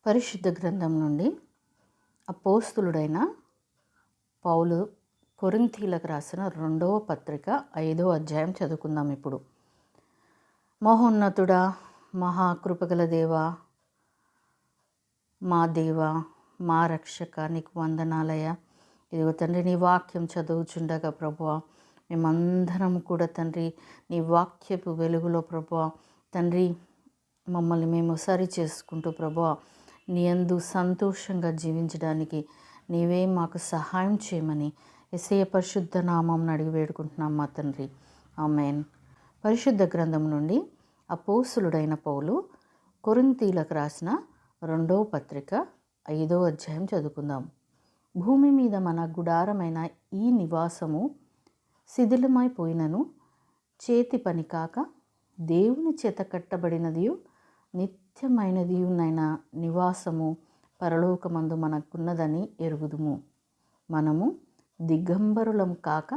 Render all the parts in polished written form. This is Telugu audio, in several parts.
పరిశుద్ధ గ్రంథం నుండి అపోస్తులుడైన పౌలు కొరింథీలకు రాసిన 2వ పత్రిక 5వ అధ్యాయం చదువుకుందాం. ఇప్పుడు మహోన్నతుడా, మహాకృపగల దేవా, మా దేవా, మా రక్షక, నీకు వందనాలయ్యా. ఇదిగో తండ్రి, నీ వాక్యం చదువుచుండగా ప్రభువా, మేమందరం కూడా తండ్రి నీ వాక్యపు వెలుగులో ప్రభువా తండ్రి మమ్మల్ని మేము సరి చేసుకుంటూ ప్రభువా నీ యందు సంతోషంగా జీవించడానికి నీవే మాకు సహాయం చేయమని యేసయ్య పరిశుద్ధ నామం అడిగి వేడుకుంటున్నాం మా తండ్రి, ఆమేన్. పరిశుద్ధ గ్రంథం నుండి అపోస్తులుడైన పౌలు కొరింథీలకు రాసిన 2వ పత్రిక 5వ అధ్యాయం చదువుకుందాం. భూమి మీద మన గుడారమైన ఈ నివాసము శిథిలమైపోయినను చేతి పని కాక దేవుని చేత కట్టబడినదియు నిత్యమైనదియునైన నివాసము పరలోకమందు మనకున్నదని ఎరుగుదుము. మనము దిగంబరులం కాక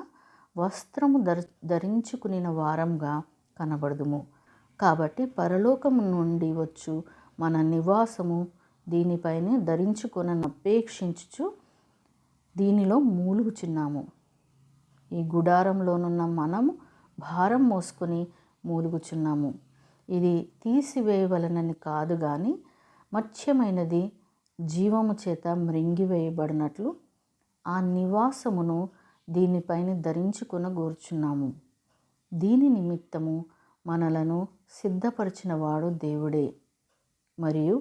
వస్త్రము ధరించుకునిన వారంగా కనబడుదుము. కాబట్టి పరలోకము నుండి వచ్చు మన నివాసము దీనిపైన ధరించుకొనని అపేక్షించుచు దీనిలో మూలుగుచున్నాము. ఈ గుడారంలోనున్న మనము భారం మోసుకొని మూలుగుచున్నాము. ఇది తీసివేయవలనని కాదు కానీ మత్స్యమైనది జీవము చేత మృంగివేయబడినట్లు ఆ నివాసమును దీనిపైన ధరించుకొనగోరుచున్నాము. దీని నిమిత్తము మనలను సిద్ధపరిచిన వాడు దేవుడే, మరియు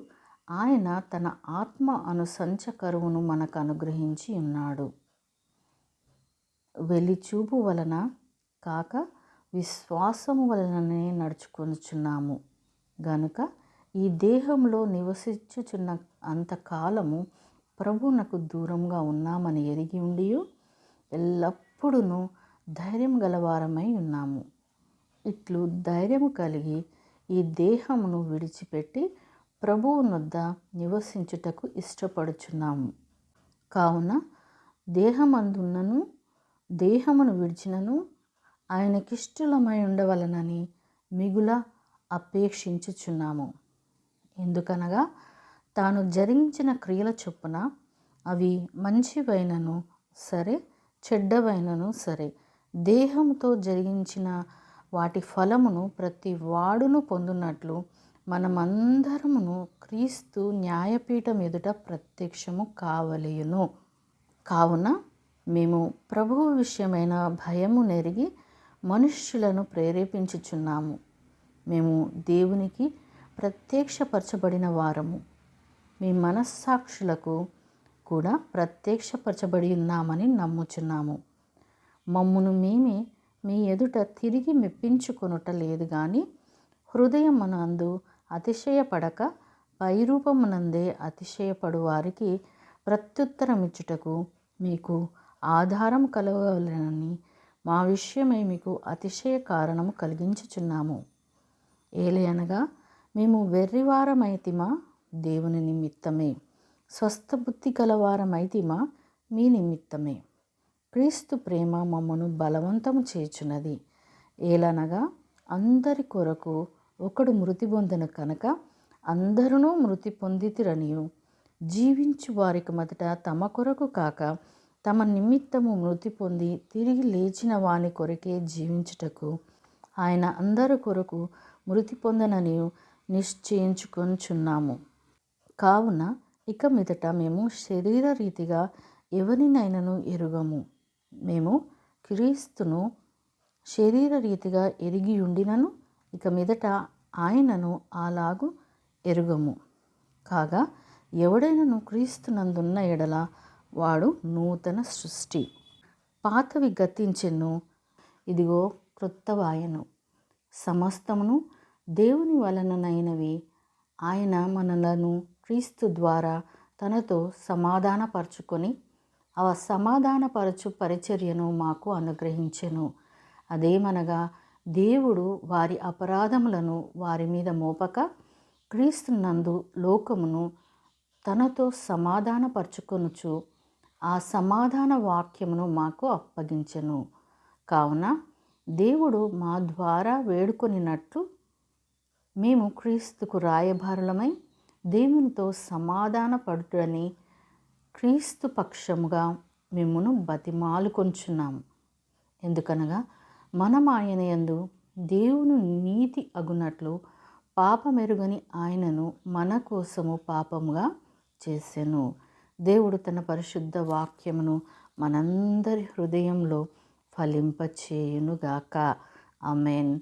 ఆయన తన ఆత్మ అను సంచకరువును మనకు అనుగ్రహించి ఉన్నాడు. వెలిచూపు వలన కాక విశ్వాసము వలననే నడుచుకొనుచున్నాము గనుక ఈ దేహంలో నివసించుచున్న అంతకాలము ప్రభువునకు దూరంగా ఉన్నామని ఎరిగి ఉండి ఎల్లప్పుడూ ధైర్యం గలవారమై ఉన్నాము. ఇట్లు ధైర్యము కలిగి ఈ దేహమును విడిచిపెట్టి ప్రభువునొద్ద నివసించుటకు ఇష్టపడుచున్నాము. కావున దేహమందున్నను దేహమును విడిచినను ఆయనకిష్టులమై ఉండవలనని మిగుల అపేక్షించుచున్నాము. ఎందుకనగా తాను జరిగించిన క్రియల చొప్పున అవి మంచివైనను సరే, చెడ్డవైనను సరే, దేహంతో జరిగించిన వాటి ఫలమును ప్రతి వాడును పొందునట్లు మనమందరమును క్రీస్తు న్యాయపీఠం ఎదుట ప్రత్యక్షము కావలయును. కావున మేము ప్రభువు విషయమైన భయము నెరిగి మనుష్యులను ప్రేరేపించుచున్నాము. మేము దేవునికి ప్రత్యక్షపరచబడిన వారము, మీ మనస్సాక్షులకు కూడా ప్రత్యక్షపరచబడి ఉన్నామని నమ్ముచున్నాము. మమ్మును మేమే మీ ఎదుట తిరిగి మెప్పించుకొనుట లేదు కానీ హృదయమునందు అతిశయపడక పైరూపమునందే అతిశయపడు వారికి ప్రత్యుత్తరమిచ్చుటకు మీకు ఆధారం కలగవలెనని మా విషయమై మీకు అతిశయ కారణము కలిగించుచున్నాము. ఏలయనగా మేము వెర్రివారమైతిమా దేవుని నిమిత్తమే, స్వస్థబుద్ధి గలవారమైతిమా మీ నిమిత్తమే. క్రీస్తు ప్రేమ మమ్మను బలవంతము చేయుచున్నది. ఏలనగా అందరి కొరకు ఒకడు మృతి పొందెను కనుక అందరూ మృతి పొందితిరనియు, జీవించు వారికి మొదట తమ కొరకు కాక తమ నిమిత్తము మృతి పొంది తిరిగి లేచిన వాని కొరకే జీవించుటకు ఆయన అందరి కొరకు మృతి పొందనని నిశ్చయించుకొనుచున్నాము. కావున ఇక మీదట మేము శరీర రీతిగా ఎవరినైనాను ఎరుగము. మేము క్రీస్తును శరీర రీతిగా ఎరిగి ఉండినను ఇక మీదట ఆయనను అలాగు ఎరుగము. కాగా ఎవడైనను క్రీస్తునందున్న ఎడల వాడు నూతన సృష్టి, పాతవి గతించెను, ఇదిగో క్రొత్తవాయెను. సమస్తమును దేవుని వలననైనవి. ఆయన మనలను క్రీస్తు ద్వారా తనతో సమాధానపరచుకొని ఆ సమాధానపరచు పరిచర్యను మాకు అనుగ్రహించెను. అదేమనగా దేవుడు వారి అపరాధములను వారి మీద మోపక క్రీస్తునందు లోకమును తనతో సమాధానపరచుకొనుచు ఆ సమాధాన వాక్యమును మాకు అప్పగించెను. కావున దేవుడు మా ద్వారా వేడుకొనినట్లు మేము క్రీస్తుకు రాయబారులమై దేవునితో సమాధాన పడుటని క్రీస్తు పక్షముగా మిమ్మును బతిమాలుకొంచున్నాము. ఎందుకనగా మనం ఆయన యందు దేవుని నీతి అగునట్లు పాపమెరుగని ఆయనను మన కోసము పాపముగా చేసెను. దేవుడు తన పరిశుద్ధ వాక్యమును మనందరి హృదయంలో ఫలింపచేయునుగాక. ఆమేన్.